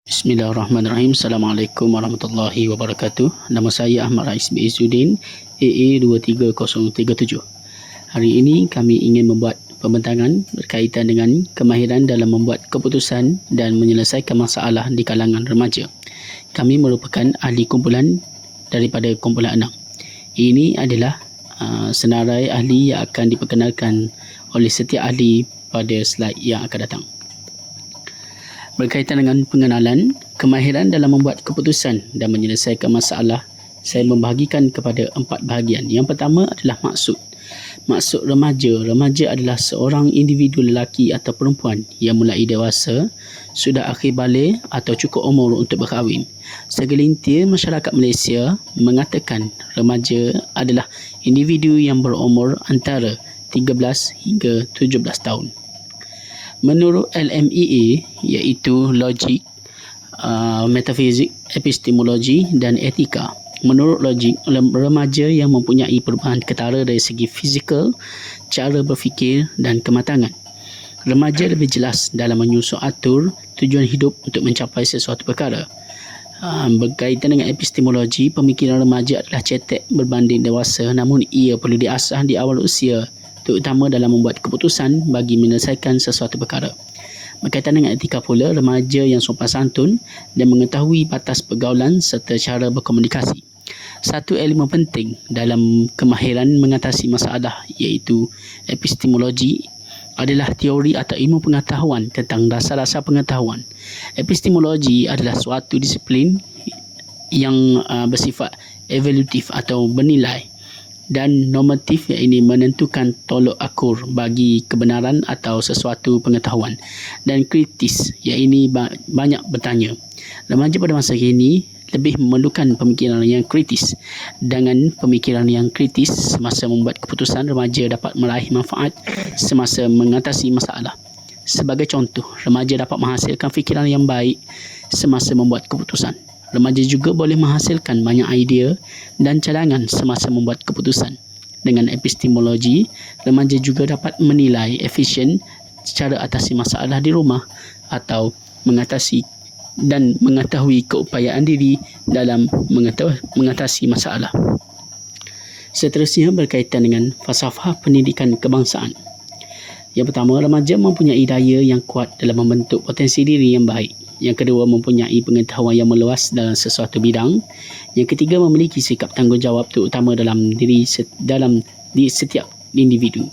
Bismillahirrahmanirrahim. Assalamualaikum warahmatullahi wabarakatuh. Nama saya Ahmad Rais bin Izzuddin, AA23037. Hari ini kami ingin membuat pembentangan berkaitan dengan kemahiran dalam membuat keputusan dan menyelesaikan masalah di kalangan remaja. Kami merupakan ahli kumpulan daripada kumpulan 6. Ini adalah senarai ahli yang akan diperkenalkan oleh setiap ahli pada slide yang akan datang. Berkaitan dengan pengenalan, kemahiran dalam membuat keputusan dan menyelesaikan masalah, saya membahagikan kepada 4 bahagian. Yang pertama adalah maksud. Maksud remaja. Remaja adalah seorang individu lelaki atau perempuan yang mulai dewasa, sudah akhir balik atau cukup umur untuk berkahwin. Segelintir masyarakat Malaysia mengatakan remaja adalah individu yang berumur antara 13 hingga 17 tahun. Menurut LMEA, iaitu logik, metafizik, epistemologi dan etika. Menurut logik, remaja yang mempunyai perubahan ketara dari segi fizikal, cara berfikir dan kematangan. Remaja lebih jelas dalam menyusun atur tujuan hidup untuk mencapai sesuatu perkara. Berkaitan dengan epistemologi, pemikiran remaja adalah cetek berbanding dewasa, namun ia perlu diasah di awal usia, terutama dalam membuat keputusan bagi menyelesaikan sesuatu perkara. Berkaitan dengan etika pula, remaja yang sopan santun dan mengetahui batas pergaulan serta cara berkomunikasi. Satu elemen penting dalam kemahiran mengatasi masalah iaitu epistemologi adalah teori atau ilmu pengetahuan tentang dasar-dasar pengetahuan. Epistemologi adalah suatu disiplin yang bersifat evaluatif atau bernilai, dan normatif yang ini menentukan tolok ukur bagi kebenaran atau sesuatu pengetahuan, dan kritis yang ini banyak bertanya. Remaja pada masa kini lebih memerlukan pemikiran yang kritis. Dengan pemikiran yang kritis semasa membuat keputusan, remaja dapat meraih manfaat semasa mengatasi masalah. Sebagai contoh, remaja dapat menghasilkan fikiran yang baik semasa membuat keputusan. Remaja juga boleh menghasilkan banyak idea dan cadangan semasa membuat keputusan. Dengan epistemologi, remaja juga dapat menilai efisien cara atasi masalah di rumah atau mengatasi dan mengetahui keupayaan diri dalam mengatasi masalah. Seterusnya berkaitan dengan falsafah pendidikan kebangsaan. Yang pertama, remaja mempunyai daya yang kuat dalam membentuk potensi diri yang baik. Yang kedua, mempunyai pengetahuan yang meluas dalam sesuatu bidang. Yang ketiga, memiliki sikap tanggungjawab terutama dalam diri setiap individu.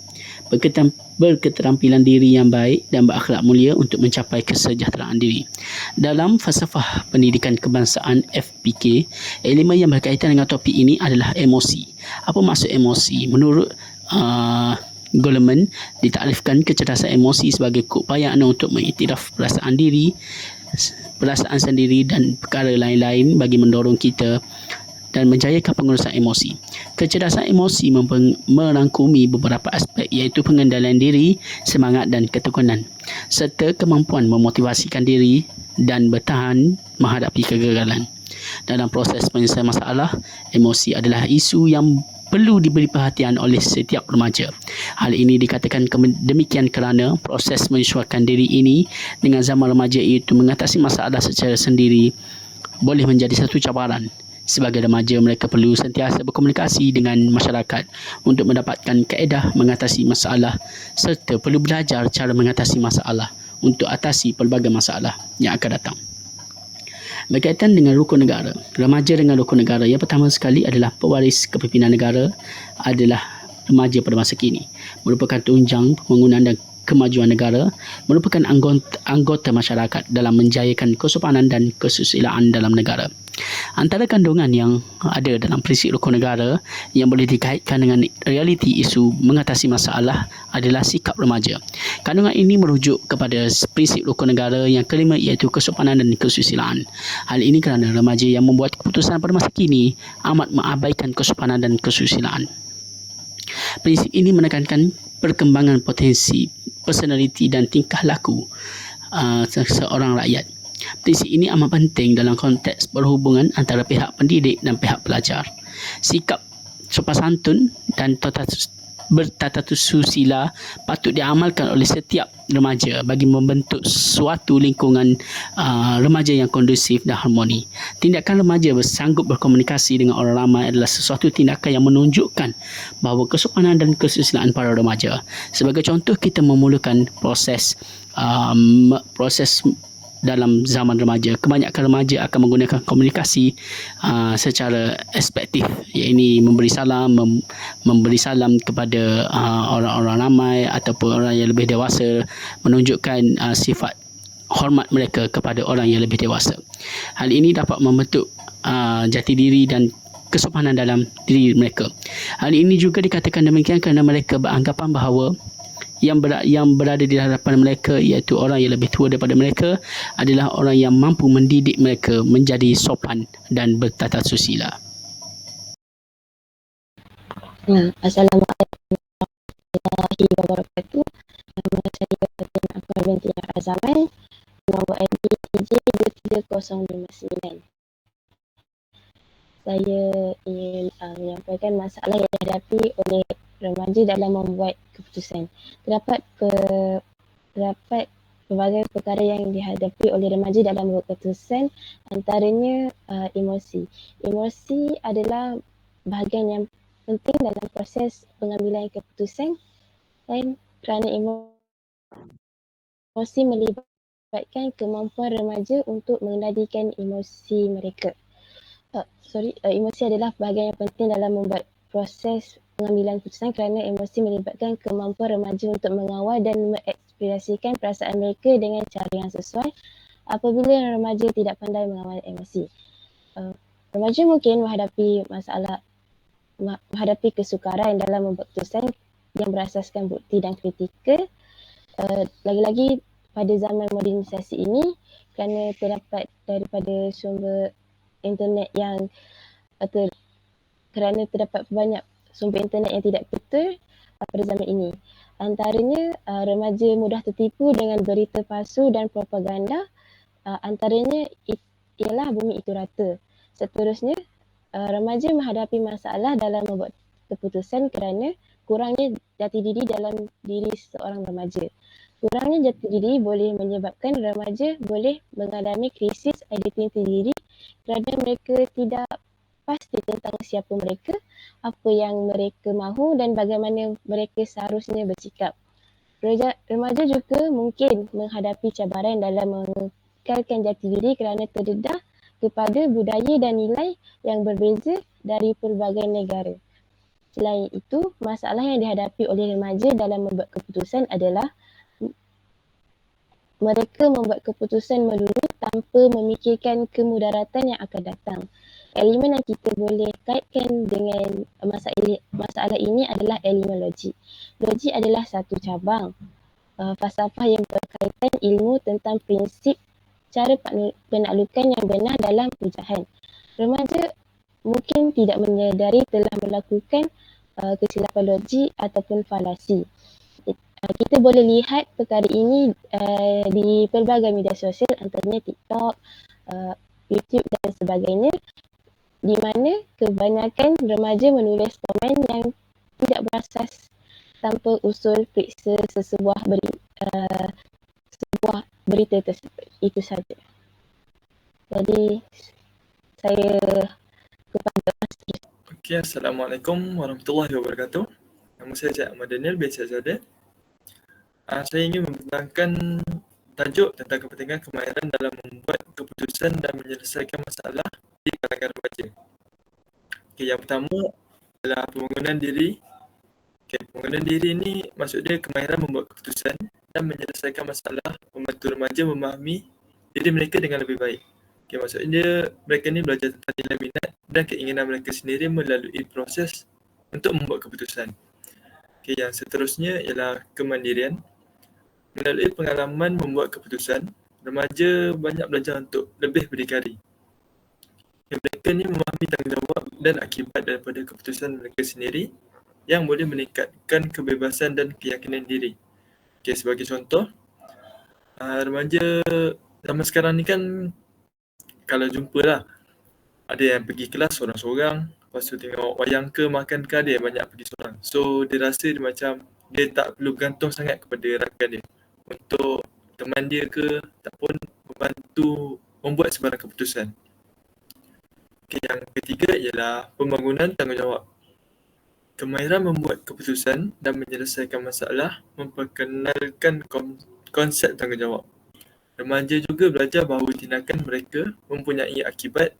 Berketerampilan diri yang baik dan berakhlak mulia untuk mencapai kesejahteraan diri. Dalam falsafah pendidikan kebangsaan FPK, elemen yang berkaitan dengan topik ini adalah emosi. Apa maksud emosi? Menurut Goleman, ditakrifkan kecerdasan emosi sebagai keupayaan untuk mengiktiraf perasaan sendiri dan perkara lain-lain bagi mendorong kita dan menjayakan pengurusan emosi. Kecerdasan emosi merangkumi beberapa aspek iaitu pengendalian diri, semangat dan ketekunan, serta kemampuan memotivasikan diri dan bertahan menghadapi kegagalan. Dalam proses penyelesaian masalah, emosi adalah isu yang perlu diberi perhatian oleh setiap remaja. Hal ini dikatakan demikian kerana proses menyesuaikan diri ini dengan zaman remaja iaitu mengatasi masalah secara sendiri boleh menjadi satu cabaran. Sebagai remaja, mereka perlu sentiasa berkomunikasi dengan masyarakat untuk mendapatkan kaedah mengatasi masalah serta perlu belajar cara mengatasi masalah untuk atasi pelbagai masalah yang akan datang. Berkaitan dengan rukun negara, remaja dengan rukun negara, yang pertama sekali adalah pewaris kepimpinan negara adalah remaja pada masa kini. Merupakan tunjang pembangunan dan kemajuan negara, merupakan anggota masyarakat dalam menjayakan kesopanan dan kesusilaan dalam negara. Antara kandungan yang ada dalam prinsip rukun negara yang boleh dikaitkan dengan realiti isu mengatasi masalah adalah sikap remaja. Kandungan ini merujuk kepada prinsip rukun negara yang kelima iaitu kesopanan dan kesusilaan. Hal ini kerana remaja yang membuat keputusan pada masa kini amat mengabaikan kesopanan dan kesusilaan. Prinsip ini menekankan perkembangan potensi, personaliti dan tingkah laku seorang rakyat. Prinsip ini amat penting dalam konteks perhubungan antara pihak pendidik dan pihak pelajar. Sikap sopan santun dan bertatasusila patut diamalkan oleh setiap remaja bagi membentuk suatu lingkungan remaja yang kondusif dan harmoni. Tindakan remaja bersanggup berkomunikasi dengan orang ramai adalah sesuatu tindakan yang menunjukkan bahawa kesopanan dan kesusilaan para remaja. Sebagai contoh, kita memulakan proses dalam zaman remaja. Kebanyakan remaja akan menggunakan komunikasi secara aspektif, iaitu memberi salam kepada orang-orang ramai ataupun orang yang lebih dewasa, menunjukkan sifat hormat mereka kepada orang yang lebih dewasa. Hal ini dapat membentuk jati diri dan kesopanan dalam diri mereka. Hal ini juga dikatakan demikian kerana mereka beranggapan bahawa yang berada di hadapan mereka, iaitu orang yang lebih tua daripada mereka, adalah orang yang mampu mendidik mereka menjadi sopan dan bertatasusila. Assalamualaikum warahmatullahi wabarakatuh. Nama saya Fatin Akmal binti Azaman, nombor ID TJ23059. Saya ingin menyampaikan masalah yang dihadapi oleh remaja dalam membuat keputusan. Terdapat pelbagai perkara yang dihadapi oleh remaja dalam membuat keputusan, antaranya emosi. Emosi adalah bahagian yang penting dalam proses pengambilan keputusan, dan kerana emosi melibatkan kemampuan remaja untuk mengendalikan emosi mereka. Emosi adalah bahagian yang penting dalam membuat proses pengambilan keputusan kerana emosi melibatkan kemampuan remaja untuk mengawal dan mengekspresikan perasaan mereka dengan cara yang sesuai. Apabila remaja tidak pandai mengawal emosi, remaja mungkin menghadapi kesukaran dalam membuat keputusan yang berasaskan bukti dan kritikal. Lagi-lagi pada zaman modernisasi ini, kerana terdapat daripada sumber internet kerana terdapat banyak sumber internet yang tidak betul pada zaman ini. Antaranya, remaja mudah tertipu dengan berita palsu dan propaganda. Antaranya ialah bumi itu rata. Seterusnya, remaja menghadapi masalah dalam membuat keputusan kerana kurangnya jati diri dalam diri seorang remaja. Kurangnya jati diri boleh menyebabkan remaja boleh mengalami krisis identiti diri kerana mereka tidak pasti tentang siapa mereka, apa yang mereka mahu dan bagaimana mereka seharusnya bersikap. Remaja juga mungkin menghadapi cabaran dalam mengekalkan jati diri kerana terdedah kepada budaya dan nilai yang berbeza dari pelbagai negara. Selain itu, masalah yang dihadapi oleh remaja dalam membuat keputusan adalah mereka membuat keputusan melulu tanpa memikirkan kemudaratan yang akan datang. Elemen yang kita boleh kaitkan dengan masalah ini adalah elemen logik. Logik adalah satu cabang falsafah yang berkaitan ilmu tentang prinsip cara penaklukan yang benar dalam pecahan. Remaja mungkin tidak menyedari telah melakukan kesilapan logik ataupun falasi. Kita boleh lihat perkara ini di pelbagai media sosial, antaranya TikTok, YouTube dan sebagainya, di mana kebanyakan remaja menulis komen yang tidak berasas tanpa usul periksa sebuah berita tersebut. Itu saja. Jadi saya kepada Mas. Okey, Assalamualaikum warahmatullahi wabarakatuh. Nama saya Cik Ahmad Daniel bin Syahzada. Saya ingin membentangkan tajuk tentang kepentingan kemahiran dalam membuat keputusan dan menyelesaikan masalah di kalangan remaja. Yang pertama adalah pembangunan diri. Pembangunan diri ini maksud dia kemahiran membuat keputusan dan menyelesaikan masalah, membantu remaja memahami diri mereka dengan lebih baik. Maksudnya mereka ni belajar tentang nilai minat dan keinginan mereka sendiri melalui proses untuk membuat keputusan. Yang seterusnya ialah kemandirian. Melalui pengalaman membuat keputusan, remaja banyak belajar untuk lebih berdikari. Mereka ni memahami tanggungjawab dan akibat daripada keputusan mereka sendiri yang boleh meningkatkan kebebasan dan keyakinan diri. Sebagai contoh, remaja zaman sekarang ni kan kalau jumpalah ada yang pergi kelas seorang-seorang, Lepas tu tengok wayang ke makan ke, ada yang banyak pergi seorang. So dia rasa dia macam dia tak perlu bergantung sangat kepada rakan dia untuk teman dia ke ataupun membantu membuat sebarang keputusan. Okay, yang ketiga ialah pembangunan tanggungjawab. Kemahiran membuat keputusan dan menyelesaikan masalah memperkenalkan konsep tanggungjawab. Remaja juga belajar bahawa tindakan mereka mempunyai akibat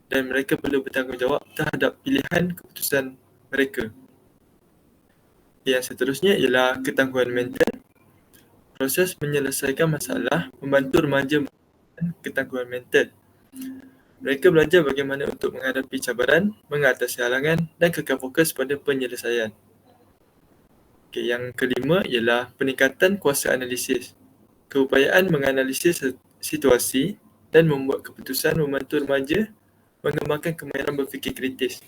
dan mereka perlu bertanggungjawab terhadap pilihan keputusan mereka. Yang seterusnya ialah ketangguhan mental. Proses menyelesaikan masalah membantu remaja mengembangkan ketangguhan mental. Mereka belajar bagaimana untuk menghadapi cabaran, mengatasi halangan dan kekal fokus pada penyelesaian. Okay, yang kelima ialah peningkatan kuasa analisis. Keupayaan menganalisis situasi dan membuat keputusan membantu remaja mengembangkan kemahiran berfikir kritis.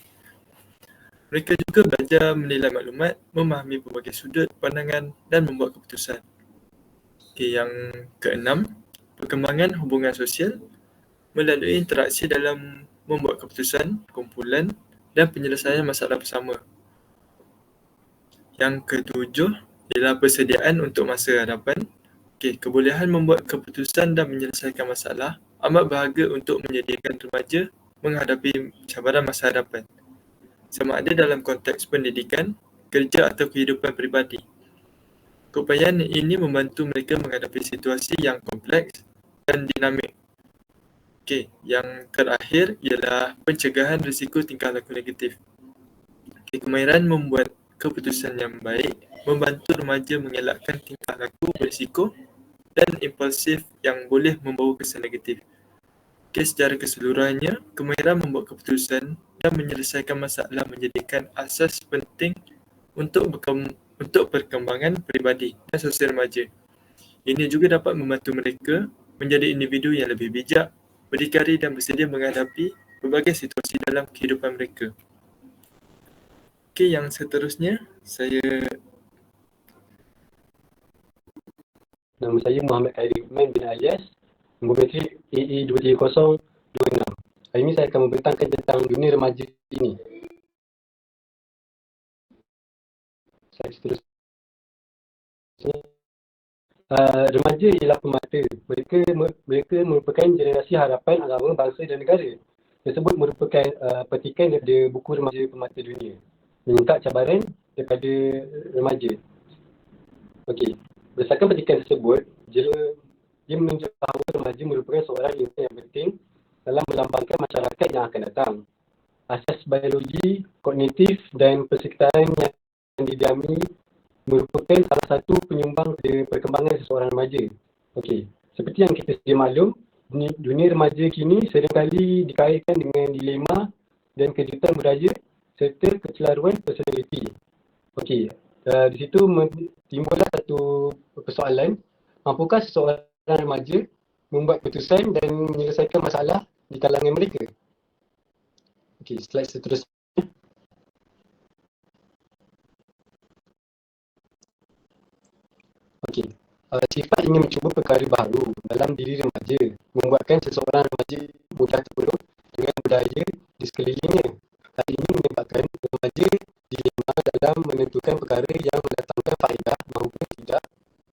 Mereka juga belajar menilai maklumat, memahami pelbagai sudut pandangan dan membuat keputusan. Okay, yang keenam, perkembangan hubungan sosial melalui interaksi dalam membuat keputusan, kumpulan dan penyelesaian masalah bersama. Yang ketujuh ialah persediaan untuk masa hadapan. Okay, kebolehan membuat keputusan dan menyelesaikan masalah amat berharga untuk menyediakan remaja menghadapi cabaran masa hadapan, sama ada dalam konteks pendidikan, kerja atau kehidupan peribadi. Keupayaan ini membantu mereka menghadapi situasi yang kompleks dan dinamik. Okey, yang terakhir ialah pencegahan risiko tingkah laku negatif. Okay, kemahiran membuat keputusan yang baik membantu remaja mengelakkan tingkah laku berisiko dan impulsif yang boleh membawa kesan negatif. Okay, secara keseluruhannya, kemahiran membuat keputusan dan menyelesaikan masalah menjadikan asas penting untuk perkembangan peribadi dan sosial remaja. Ini juga dapat membantu mereka menjadi individu yang lebih bijak, berdikari dan bersedia menghadapi berbagai situasi dalam kehidupan mereka. Okey, yang seterusnya Nama saya Muhammad Khairi Uthman bin Alias, nombor metrik AA23026. Hari ini saya akan membentangkan tentang dunia remaja ini. Slide seterusnya. Remaja ialah pemata. Mereka merupakan generasi harapan agama, bangsa dan negara. Tersebut merupakan petikan daripada buku Remaja Pemata Dunia. Menyingkap cabaran daripada remaja. Okey. Berdasarkan petikan tersebut, dia menunjuk bahawa remaja merupakan seorang insan yang penting dalam melambangkan masyarakat yang akan datang. Asas biologi, kognitif dan persekitaran yang didiami merupakan salah satu penyumbang pada perkembangan seseorang remaja. Okey, seperti yang kita sedia maklum, dunia remaja kini seringkali dikaitkan dengan dilema dan kejutan budaya serta kecelaruan personaliti. Okey, di situ timbullah satu persoalan, mampukah seseorang remaja membuat keputusan dan menyelesaikan masalah di kalangan mereka? Okey, slide seterusnya. Okey, sifat ingin mencuba perkara baru dalam diri remaja membuatkan seseorang remaja mudah terpengaruh dengan budaya di sekelilingnya. Hal ini menyebabkan remaja dilema dalam menentukan perkara yang mendatangkan faedah maupun tidak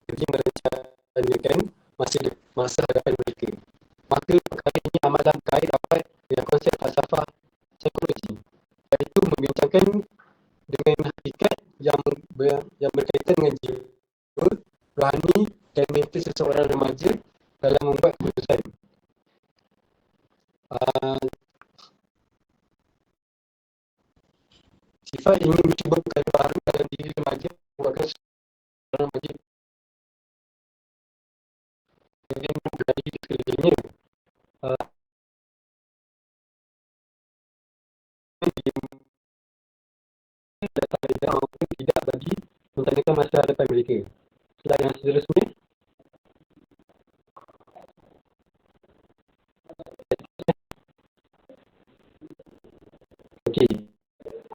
bagi merencanakan masa hadapan mereka. Maka perkara ini amatlah berkait rapat dengan konsep falsafah psikologi, iaitu membincangkan dengan hakikat yang berkaitan dengan jiwa, rohani dan mental seseorang remaja dalam membuat keputusan. Sifat ingin mencuba perkara baru dalam diri remaja membuatkan seorang remaja dengan budaya di sekelilingnya. Datang faedah maupun tidak bagi merencanakan masa hadapan mereka. Slide yang seterusnya. Okey.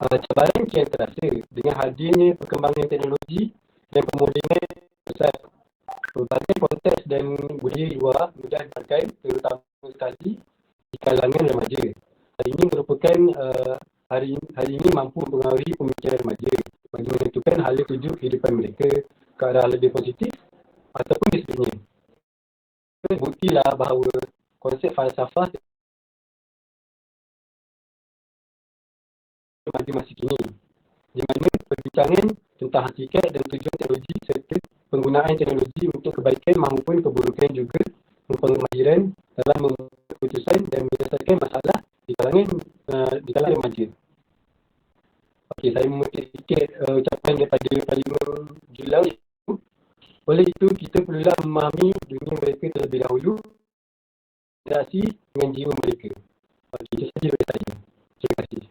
Cabaran kian terasa dengan hadirnya perkembangan teknologi dan pemodenan besar. Berbagai konteks dan budaya luar mudah dipakai, terutama sekali di kalangan remaja. Hal ini merupakan hari ini mampu mempengaruhi pemikiran remaja bagi menentukan hala tuju kehidupan mereka ke arah lebih positif ataupun di sebenarnya. Buktilah bahawa konsep falsafah remaja masa kini, di mana perbincangan tentang hakikat dan tujuan teknologi serta penggunaan teknologi untuk kebaikan maupun keburukan juga merupakan kemahiran dalam membuat keputusan dan menyelesaikan masalah di kalangan remaja. Okey, saya mengutip sikit ucapan daripada Parlimen Julau. Oleh itu, kita perlulah memahami dunia mereka terlebih dahulu, interaksi dengan jiwa mereka. Okey, itu saja dari saya. Terima kasih.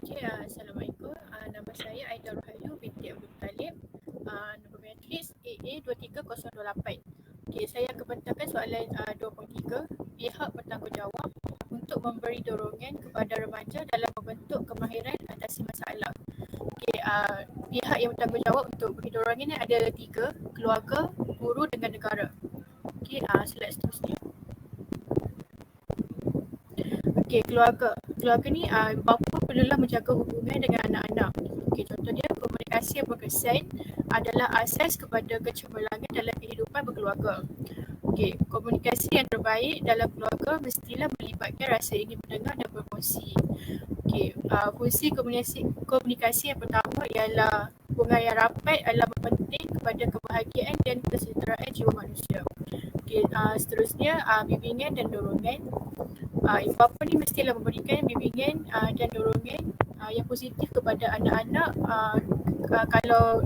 Okay, Assalamualaikum. Nama saya Aida Rohayu binti Abdul Talib. Nombor matriks AA23028. Okay, saya akan bentangkan soalan 23. Pihak bertanggungjawab untuk memberi dorongan kepada remaja dalam membentuk kemahiran atasi masalah. Okay, pihak yang bertanggungjawab untuk beri dorongan ni ada 3, keluarga, guru dengan negara. Okay, slide seterusnya. Okey, keluarga. Keluarga ni bapa perlulah menjaga hubungan dengan anak-anak. Okey, contohnya komunikasi yang berkesan adalah asas kepada kecemerlangan dalam kehidupan berkeluarga. Okey, komunikasi yang terbaik dalam keluarga mestilah melibatkan rasa ingin mendengar dan berkongsi. Okey, fungsi komunikasi yang pertama ialah hubungan yang rapat adalah penting kepada kebahagiaan dan kesejahteraan jiwa manusia. Okey, seterusnya bimbingan dan dorongan. Ibu bapa ni mestilah memberikan bimbingan dan dorongan yang positif kepada anak-anak kalau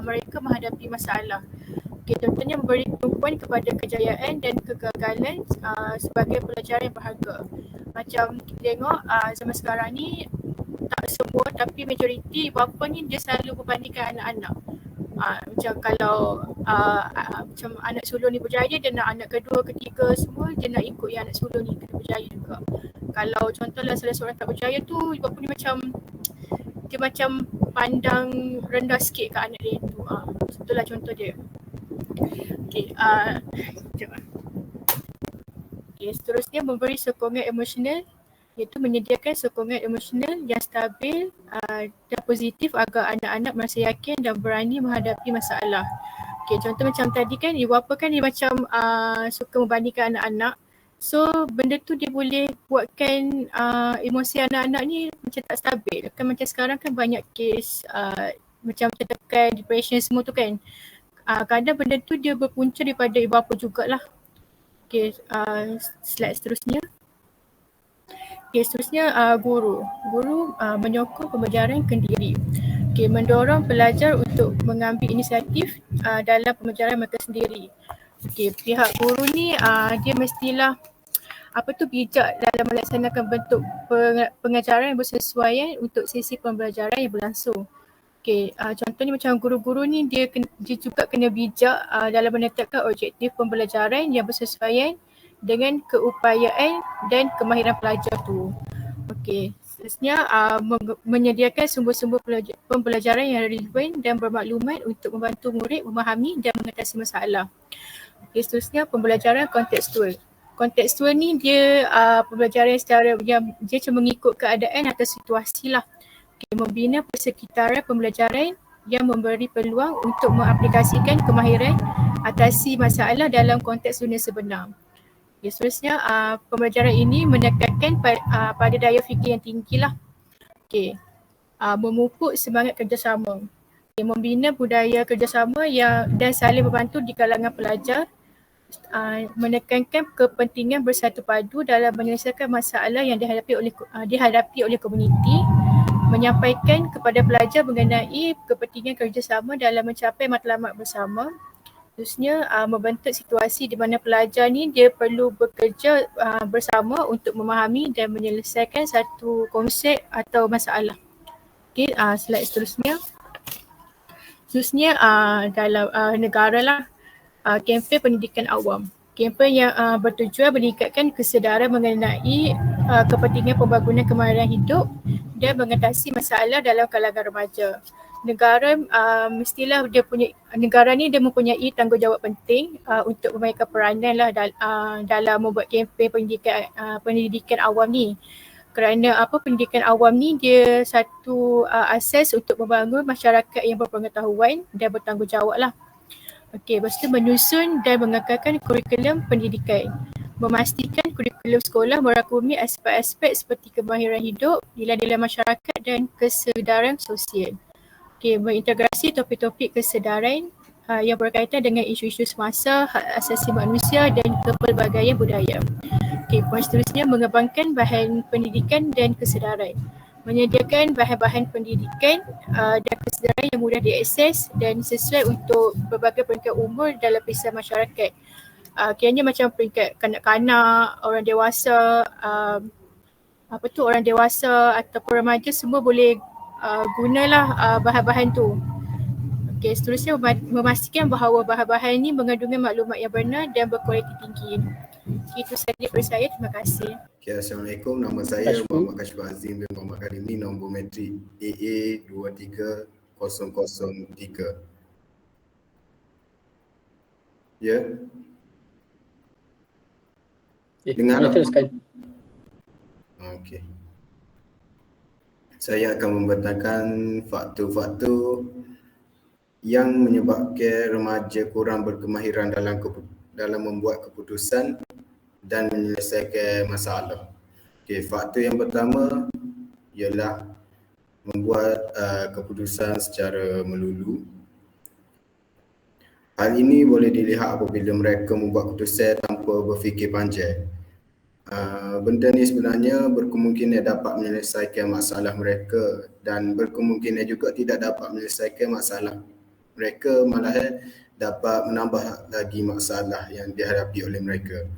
mereka menghadapi masalah. Okay, contohnya memberi tumpuan kepada kejayaan dan kegagalan sebagai pelajaran yang berharga. Macam kita tengok zaman sekarang ni, tak semua tapi majoriti bapa ni dia selalu berbandingkan anak-anak. Macam kalau macam anak sulung ni berjaya, dia nak anak kedua, ketiga semua dia nak ikut yang anak sulung ni kena berjaya juga. Kalau contohlah salah seorang tak berjaya tu, ibu bapa ni dia macam pandang rendah sikit ke anak dia tu. Itulah contoh dia. Okay, seterusnya memberi sokongan emosional, iaitu menyediakan sokongan emosional yang stabil dan positif agar anak-anak merasa yakin dan berani menghadapi masalah. Okay, contoh macam tadi kan, ibu bapa kan dia macam suka membandingkan anak-anak. So benda tu dia boleh buatkan emosi anak-anak ni macam tak stabil. Kan macam sekarang kan banyak kes macam tertekan, depression semua tu kan. Kadang benda tu dia berpunca daripada ibu bapa jugalah. Okay, slide seterusnya. Okay, seterusnya guru. Guru menyokong pembelajaran kendiri. Okay, mendorong pelajar untuk mengambil inisiatif dalam pembelajaran mereka sendiri. Okay, pihak guru ni dia mestilah bijak dalam melaksanakan bentuk pengajaran yang bersesuaian untuk sesi pembelajaran yang berlangsung. Okay, contohnya macam guru-guru ni dia juga kena bijak dalam menetapkan objektif pembelajaran yang bersesuaian dengan keupayaan dan kemahiran pelajar tu. Okey, seterusnya menyediakan sumber-sumber pembelajaran yang relevan dan bermaklumat untuk membantu murid memahami dan mengatasi masalah. Okey, seterusnya pembelajaran kontekstual. Kontekstual ni dia pembelajaran secara yang dia cuma mengikut keadaan atau situasi lah. Okay, membina persekitaran pembelajaran yang memberi peluang untuk mengaplikasikan kemahiran atasi masalah dalam konteks dunia sebenar. Okay, seterusnya pembelajaran ini menekankan pada daya fikir yang tinggi lah. Okay, memupuk semangat kerjasama. Okay, membina budaya kerjasama dan saling membantu di kalangan pelajar. Menekankan kepentingan bersatu padu dalam menyelesaikan masalah yang dihadapi oleh komuniti, menyampaikan kepada pelajar mengenai kepentingan kerjasama dalam mencapai matlamat bersama. Terusnya membentuk situasi di mana pelajar ni dia perlu bekerja bersama untuk memahami dan menyelesaikan satu konsep atau masalah. Okay, slide seterusnya. Seterusnya dalam negara lah, kempen pendidikan awam. Kempen yang bertujuan meningkatkan kesedaran mengenai kepentingan pembangunan kemahiran hidup dan mengatasi masalah dalam kalangan remaja. Negara mestilah negara ni dia mempunyai tanggungjawab penting untuk memainkan peranan lah dalam membuat kempen pendidikan awam ni. kerana pendidikan awam ni dia satu asas untuk membangun masyarakat yang berpengetahuan dan bertanggungjawab lah. Okey, lepas tu menyusun dan mengekalkan kurikulum pendidikan. Memastikan kurikulum sekolah merangkumi aspek-aspek seperti kemahiran hidup, nilai-nilai masyarakat dan kesedaran sosial. Okey, mengintegrasi topik-topik kesedaran yang berkaitan dengan isu-isu semasa, hak asasi manusia dan kepelbagaian budaya. Okey, poin seterusnya mengembangkan bahan pendidikan dan kesedaran. Menyediakan bahan-bahan pendidikan dan kesedaran yang mudah diakses dan sesuai untuk berbagai peringkat umur dalam lapisan masyarakat. Kiranya macam peringkat kanak-kanak, orang dewasa, orang dewasa ataupun remaja semua boleh gunalah bahan-bahan tu. Okey, seterusnya memastikan bahawa bahan-bahan ini mengandungi maklumat yang benar dan berkualiti tinggi. Itu saja daripada saya. Terima kasih. Okay, Assalamualaikum. Nama saya Muhammad Kashif Azim bin Muhammad Karimi, nombor metrik AA 23003. Ya. Dengar? Teruskan. Okey. Saya akan membentangkan faktor-faktor yang menyebabkan remaja kurang berkemahiran dalam membuat keputusan dan menyelesaikan masalah. Okey, faktor yang pertama ialah membuat keputusan secara melulu. Hal ini boleh dilihat apabila mereka membuat keputusan tanpa berfikir panjang. Benda ni sebenarnya berkemungkinan dapat menyelesaikan masalah mereka dan berkemungkinan juga tidak dapat menyelesaikan masalah mereka, malah dapat menambah lagi masalah yang dihadapi oleh mereka.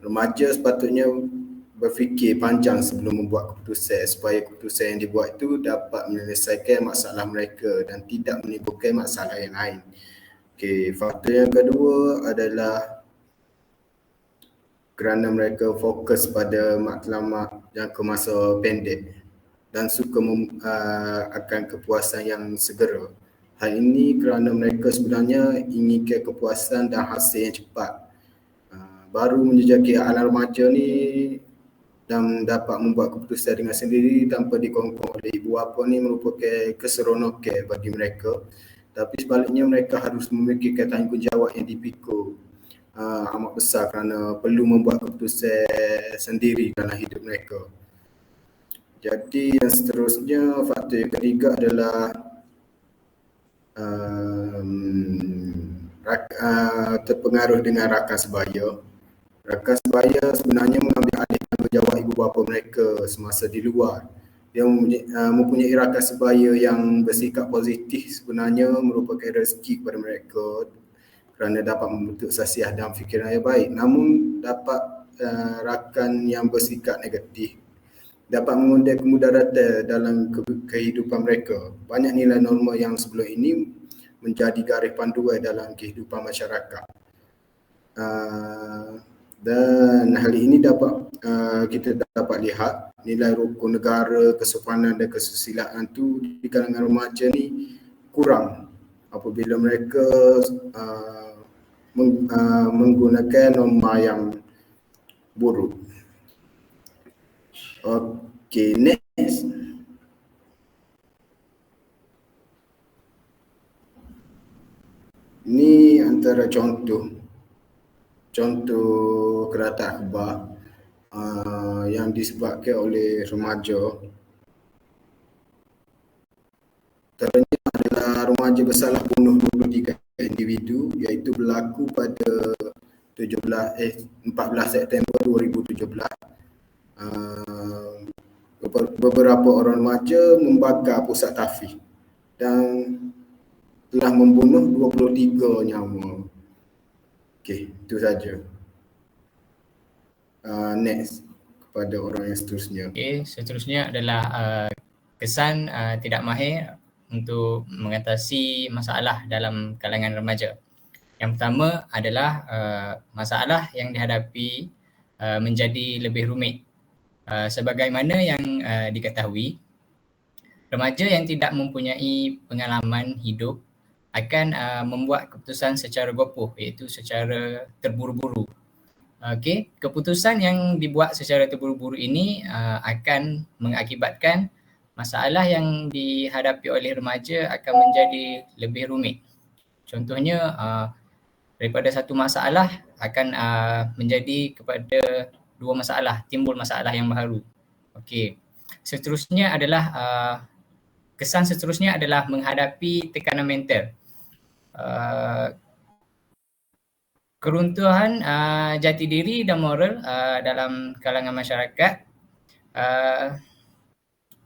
Remaja sepatutnya berfikir panjang sebelum membuat keputusan supaya keputusan yang dibuat itu dapat menyelesaikan masalah mereka dan tidak menimbulkan masalah yang lain. Okey, faktor yang kedua adalah kerana mereka fokus pada matlamat jangka masa pendek dan suka akan kepuasan yang segera. Hal ini kerana mereka sebenarnya inginkan kepuasan dan hasil yang cepat. Baru menjejaki alam remaja ni dan dapat membuat keputusan dengan sendiri tanpa dikongkong oleh ibu bapa ni merupakan keseronokan bagi mereka. Tapi sebaliknya mereka harus memikirkan tanggungjawab yang dipikul amat besar kerana perlu membuat keputusan sendiri dalam hidup mereka. Jadi yang seterusnya, faktor yang ketiga adalah terpengaruh dengan rakan sebaya. Rakan sebaya sebenarnya mengambil alih tanggungjawab ibu bapa mereka semasa di luar. Dia mempunyai rakan sebaya yang bersikap positif sebenarnya merupakan rezeki kepada mereka kerana dapat membentuk sasiah dan fikiran yang baik. Namun dapat rakan yang bersikap negatif dapat mengundang kemudaratan dalam kehidupan mereka. Banyak nilai norma yang sebelum ini menjadi garis panduan dalam kehidupan masyarakat. Dan hal ini kita dapat lihat nilai rukun negara, kesopanan dan kesusilaan tu di kalangan remaja ni kurang apabila mereka menggunakan norma yang buruk. Okey, next. Ini antara contoh kerata akhbar yang disebabkan oleh remaja. Antaranya adalah remaja bersalah bunuh 23 individu iaitu berlaku pada 14 September 2017. Beberapa orang remaja membakar pusat tahfiz dan telah membunuh 23 nyawa. Okey, itu saja. Next kepada orang yang seterusnya. Okey, seterusnya adalah kesan tidak mahir untuk mengatasi masalah dalam kalangan remaja. Yang pertama adalah masalah yang dihadapi menjadi lebih rumit. Sebagaimana yang diketahui, remaja yang tidak mempunyai pengalaman hidup akan membuat keputusan secara gopoh, iaitu secara terburu-buru. Okey, keputusan yang dibuat secara terburu-buru ini akan mengakibatkan masalah yang dihadapi oleh remaja akan menjadi lebih rumit. Contohnya daripada satu masalah akan menjadi kepada dua masalah, timbul masalah yang baru. Okey. Seterusnya adalah kesan seterusnya adalah menghadapi tekanan mental. Keruntuhan jati diri dan moral dalam kalangan masyarakat.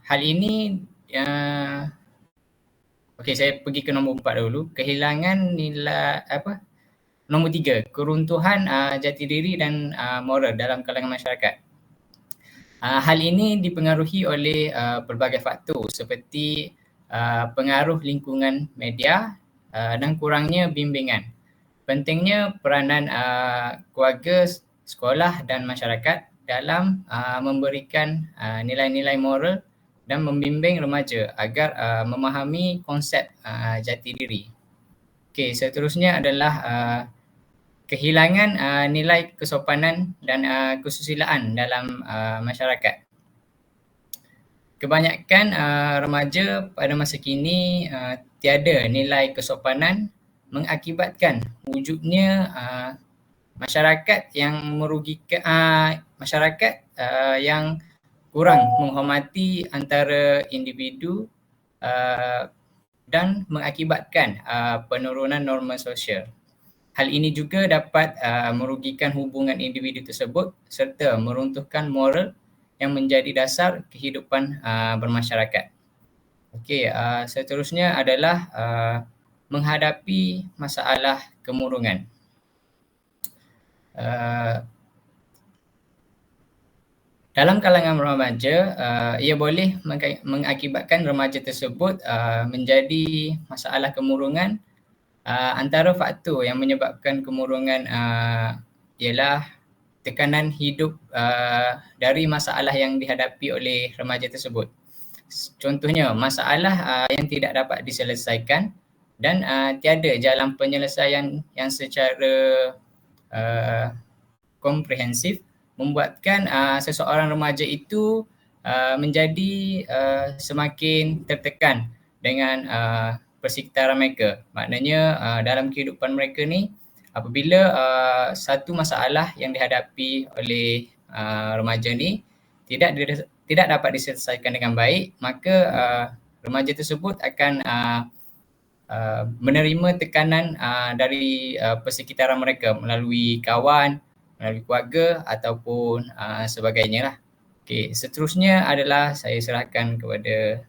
Hal ini okey, saya pergi ke nombor 4 dulu. Kehilangan nilai nombor 3, keruntuhan jati diri dan moral dalam kalangan masyarakat. Hal ini dipengaruhi oleh pelbagai faktor seperti pengaruh lingkungan media dan kurangnya bimbingan. Pentingnya peranan keluarga, sekolah dan masyarakat dalam memberikan nilai-nilai moral dan membimbing remaja agar memahami konsep jati diri. Okey, seterusnya adalah kehilangan nilai kesopanan dan kesusilaan dalam masyarakat. Kebanyakan remaja pada masa kini tiada nilai kesopanan mengakibatkan wujudnya masyarakat yang merugikan masyarakat yang kurang menghormati antara individu dan mengakibatkan penurunan norma sosial. Hal ini juga dapat merugikan hubungan individu tersebut serta meruntuhkan moral yang menjadi dasar kehidupan bermasyarakat. Okey, seterusnya adalah menghadapi masalah kemurungan. Dalam kalangan remaja, ia boleh mengakibatkan remaja tersebut menjadi masalah kemurungan. Antara faktor yang menyebabkan kemurungan ialah tekanan hidup dari masalah yang dihadapi oleh remaja tersebut. Contohnya, masalah yang tidak dapat diselesaikan dan tiada jalan penyelesaian yang secara komprehensif membuatkan seseorang remaja itu menjadi semakin tertekan dengan persekitaran mereka. Maknanya dalam kehidupan mereka ni, apabila satu masalah yang dihadapi oleh remaja ni tidak dapat diselesaikan dengan baik, maka remaja tersebut akan menerima tekanan dari persekitaran mereka melalui kawan, melalui keluarga ataupun sebagainya lah. Okey, seterusnya adalah saya serahkan kepada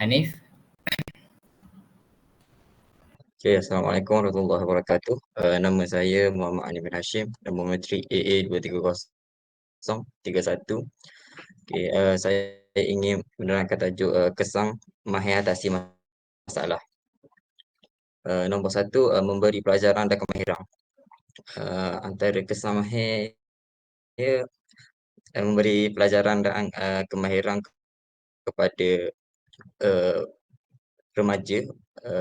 Hanif. Okay, Assalamualaikum warahmatullahi wabarakatuh. Nama saya Muhammad Hanif bin Hashim, nombor matrik AA23031. Okay, saya ingin menerangkan tajuk kesan mahir atasi masalah. Nombor 1, memberi pelajaran dan kemahiran. Antara kesan mahir memberi pelajaran dan kemahiran kepada remaja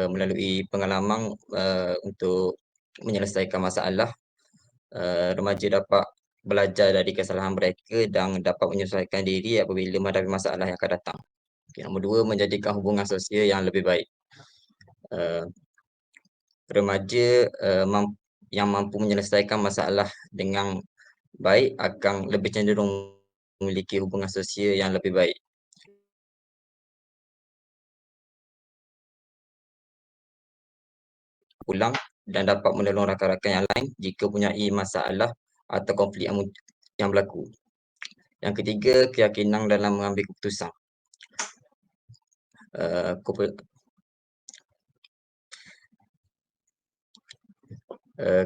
melalui pengalaman untuk menyelesaikan masalah. Remaja dapat belajar dari kesalahan mereka dan dapat menyesuaikan diri apabila menghadapi masalah yang akan datang. Okay, nombor 2, menjadikan hubungan sosial yang lebih baik. Remaja yang mampu menyelesaikan masalah dengan baik akan lebih cenderung memiliki hubungan sosial yang lebih baik. Pulang dan dapat menolong rakan-rakan yang lain jika mempunyai masalah atau konflik yang berlaku. Yang ketiga, keyakinan dalam mengambil keputusan.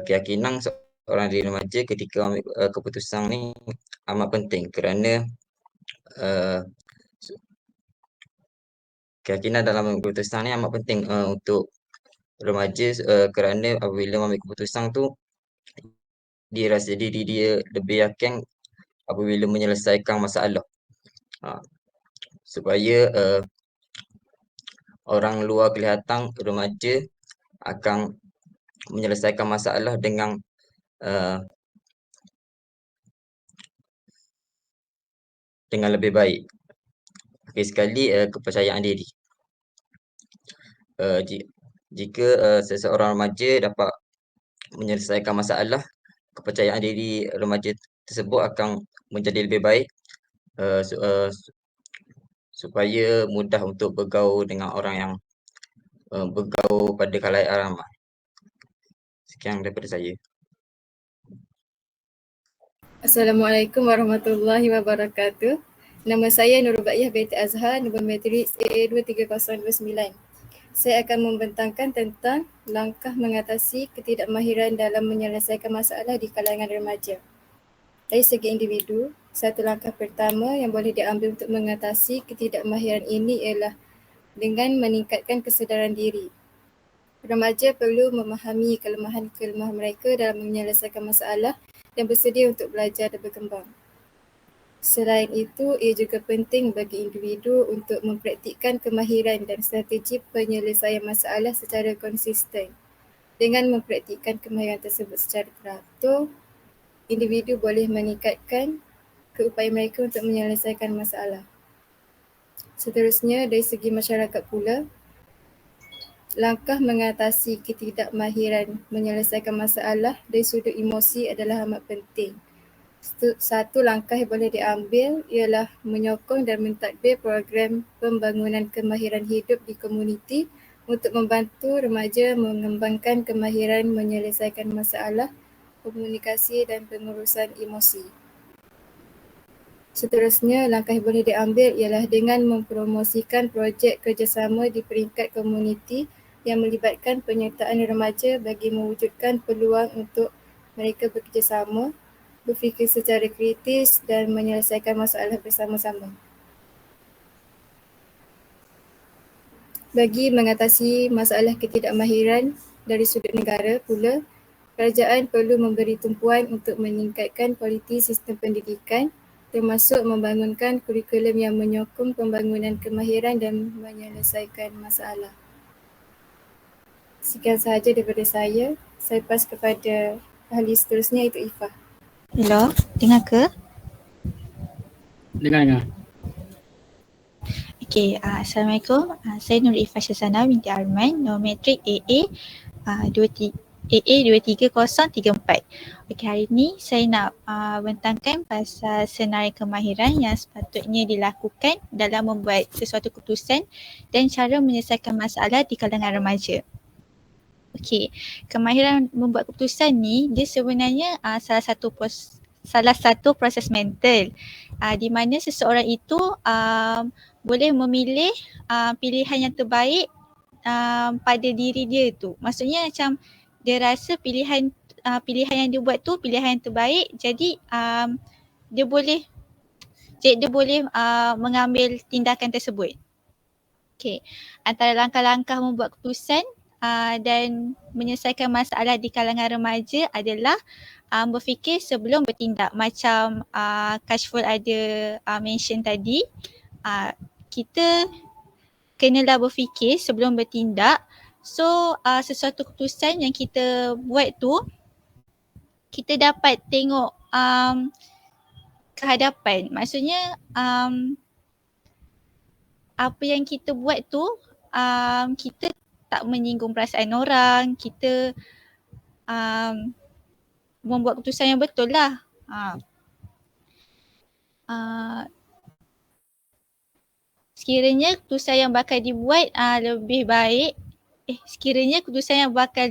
Keyakinan seorang diri remaja ketika ambil keputusan ni amat penting kerana keyakinan dalam mengambil keputusan ni amat penting untuk remaja kerana apabila mengambil keputusan tu dia rasa diri dia lebih yakin apabila menyelesaikan masalah. Supaya orang luar kelihatan remaja akan menyelesaikan masalah dengan dengan lebih baik. Akhir sekali, kepercayaan diri. Jika seseorang remaja dapat menyelesaikan masalah, kepercayaan diri remaja tersebut akan menjadi lebih baik, supaya mudah untuk bergaul dengan orang yang bergaul pada khalayak ramai. Sekian daripada saya. Assalamualaikum warahmatullahi wabarakatuh. Nama saya Nurul Baiyah binti Azhar, nombor matrik AA23029. Saya akan membentangkan tentang langkah mengatasi ketidakmahiran dalam menyelesaikan masalah di kalangan remaja. Dari segi individu, satu langkah pertama yang boleh diambil untuk mengatasi ketidakmahiran ini ialah dengan meningkatkan kesedaran diri. Remaja perlu memahami kelemahan-kelemahan mereka dalam menyelesaikan masalah dan bersedia untuk belajar dan berkembang. Selain itu, ia juga penting bagi individu untuk mempraktikkan kemahiran dan strategi penyelesaian masalah secara konsisten. Dengan mempraktikkan kemahiran tersebut secara teratur, individu boleh meningkatkan keupayaan mereka untuk menyelesaikan masalah. Seterusnya, dari segi masyarakat pula, langkah mengatasi ketidakmahiran menyelesaikan masalah dari sudut emosi adalah amat penting. Satu langkah yang boleh diambil ialah menyokong dan mentadbir program pembangunan kemahiran hidup di komuniti untuk membantu remaja mengembangkan kemahiran menyelesaikan masalah, komunikasi dan pengurusan emosi. Seterusnya, langkah yang boleh diambil ialah dengan mempromosikan projek kerjasama di peringkat komuniti yang melibatkan penyertaan remaja bagi mewujudkan peluang untuk mereka bekerjasama, berfikir secara kritis dan menyelesaikan masalah bersama-sama. Bagi mengatasi masalah ketidakmahiran dari sudut negara pula, kerajaan perlu memberi tumpuan untuk meningkatkan kualiti sistem pendidikan termasuk membangunkan kurikulum yang menyokong pembangunan kemahiran dan menyelesaikan masalah. Sekian sahaja daripada saya. Saya pas kepada ahli seterusnya iaitu Ifah. Hello, dengar ke? Dengar. Okey, Assalamualaikum. Saya Nur Ifah Syazana binti Arman, nombor matrik AA23034. Okey, hari ini saya nak bentangkan pasal senarai kemahiran yang sepatutnya dilakukan dalam membuat sesuatu keputusan dan cara menyelesaikan masalah di kalangan remaja. Okey, kemahiran membuat keputusan ni dia sebenarnya salah satu proses mental di mana seseorang itu boleh memilih pilihan yang terbaik pada diri dia tu. Maksudnya macam dia rasa pilihan yang dia buat tu pilihan yang terbaik, jadi dia boleh mengambil tindakan tersebut. Okey, antara langkah-langkah membuat keputusan dan menyelesaikan masalah di kalangan remaja adalah berfikir sebelum bertindak. Macam Kashful ada mention tadi, kita kenalah berfikir sebelum bertindak. So sesuatu keputusan yang kita buat tu, kita dapat tengok ke hadapan. Maksudnya apa yang kita buat tu kita tak menyinggung perasaan orang, kita membuat keputusan yang betul lah. Sekiranya keputusan yang bakal dibuat lebih baik, sekiranya keputusan yang bakal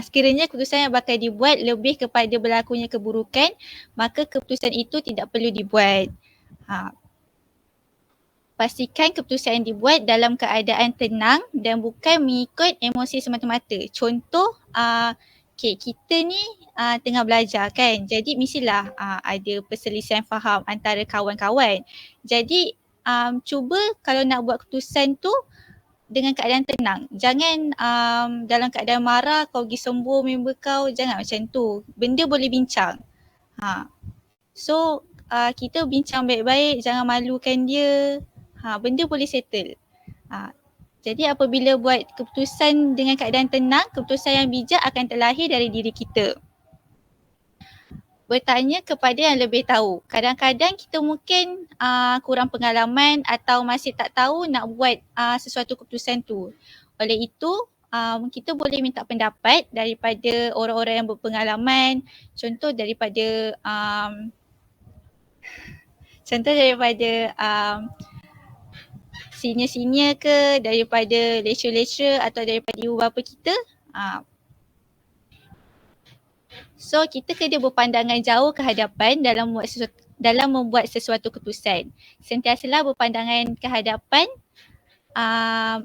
sekiranya keputusan yang bakal dibuat lebih kepada berlakunya keburukan, maka keputusan itu tidak perlu dibuat. Pastikan keputusan yang dibuat dalam keadaan tenang dan bukan mengikut emosi semata-mata. Contoh, kita ni tengah belajar kan, jadi mestilah ada perselisihan faham antara kawan-kawan. Jadi cuba kalau nak buat keputusan tu dengan keadaan tenang. Jangan dalam keadaan marah kau pergi sembur member kau, jangan macam tu. Benda boleh bincang. So kita bincang baik-baik, jangan malukan dia. Benda boleh settle. Jadi apabila buat keputusan dengan keadaan tenang, keputusan yang bijak akan terlahir dari diri kita. Bertanya kepada yang lebih tahu. Kadang-kadang kita mungkin kurang pengalaman atau masih tak tahu nak buat sesuatu keputusan tu. Oleh itu, kita boleh minta pendapat daripada orang-orang yang berpengalaman. Contoh daripada senior-senior ke, daripada lecturer-lecturer atau daripada ibu bapa kita. So kita kena berpandangan jauh ke hadapan dalam membuat sesuatu keputusan. Sentiasalah berpandangan ke hadapan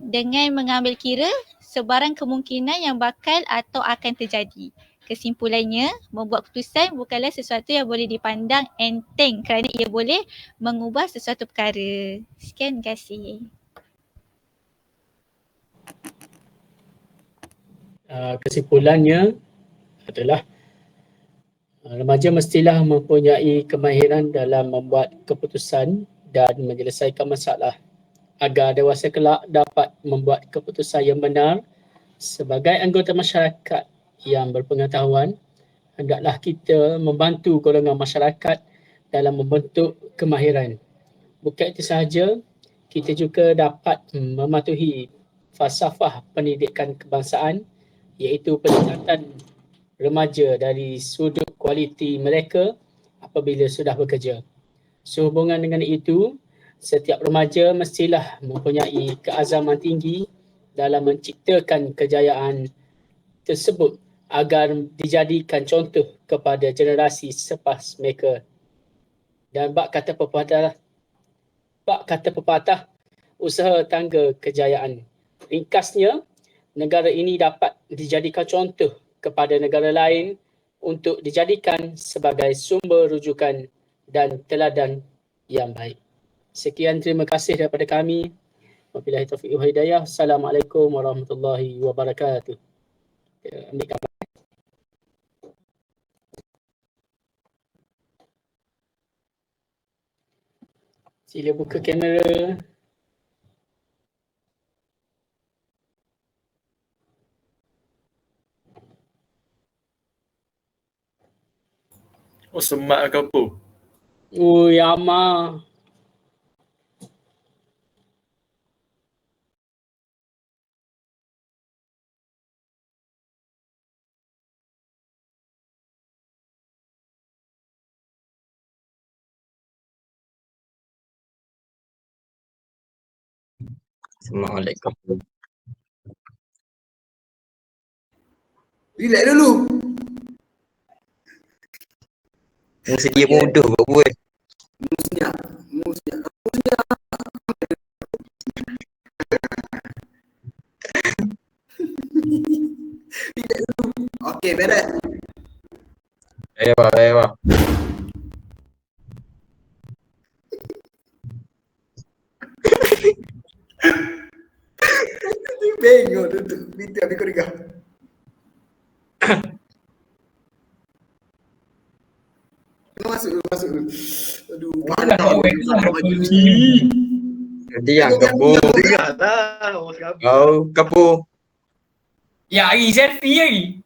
dengan mengambil kira sebarang kemungkinan yang bakal atau akan terjadi. Kesimpulannya, membuat keputusan bukanlah sesuatu yang boleh dipandang enteng kerana ia boleh mengubah sesuatu perkara. Sekian, terima kasih. Kesimpulannya adalah remaja mestilah mempunyai kemahiran dalam membuat keputusan dan menyelesaikan masalah agar dewasa kelak dapat membuat keputusan yang benar. Sebagai anggota masyarakat yang berpengetahuan, hendaklah kita membantu golongan masyarakat dalam membentuk kemahiran. Bukan itu sahaja, kita juga dapat mematuhi falsafah pendidikan kebangsaan, iaitu peningkatan remaja dari sudut kualiti mereka apabila sudah bekerja. Sehubungan dengan itu, setiap remaja mestilah mempunyai keazaman tinggi dalam menciptakan kejayaan tersebut agar dijadikan contoh kepada generasi selepas mereka. Dan bak kata pepatah, usaha tangga kejayaan. Ringkasnya, negara ini dapat dijadikan contoh kepada negara lain untuk dijadikan sebagai sumber rujukan dan teladan yang baik. Sekian, terima kasih daripada kami. Wabillahi taufiq wal hidayah. Assalamualaikum warahmatullahi wabarakatuh. Ambil gambar. Sila buka kamera. Oh, semak ke apa? Ui, Ama. Assalamualaikum. Relax dulu. Mu sedia mudah buat buat. Musnya. Relax dulu. Okey, beres. Ewa. Bengok duduk. Binti habis kau dengar. Masuk dulu. Aduh, panas. Diam kapu. Dengar tak? Oh, sekarang. Kau kapu. Ya, hari selfie lagi.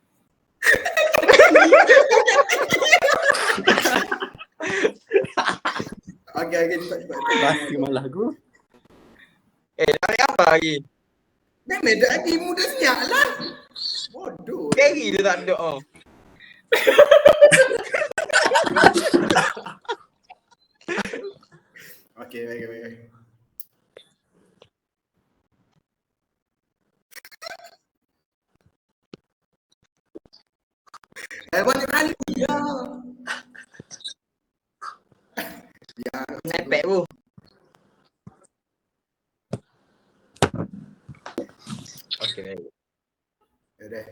Okey, cepat. Basi malah aku. Dari apa lagi? Dah medak lagi muda senyap lah. Bodoh. Carry dia tak ada. Oh. Okey, baik. Banyak kali ya. Ya, Nepek bu. Okey, baik. Dah.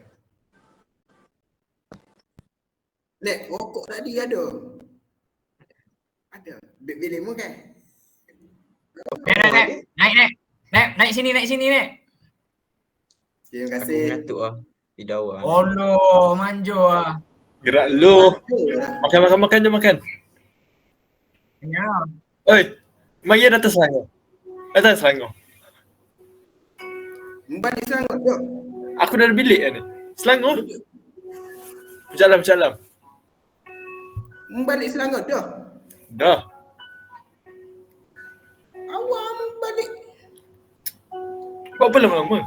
Nek, rokok tadi ada. Ada. Bilik mu kan? Naik sini, Nek. Terima Aku kasih. mengantuk lah. Tidak lah. Allah, manjo ah. Gerak lu. Makan, jom makan. Ya. Oi, mari atas Selangor. Atas Selangor. Balik Selangor dah. Aku dah ada bilik kan ni. Selangor. Berjalan. Balik Selangor dah. Dah. Awak balik. Buat apa lama-lama?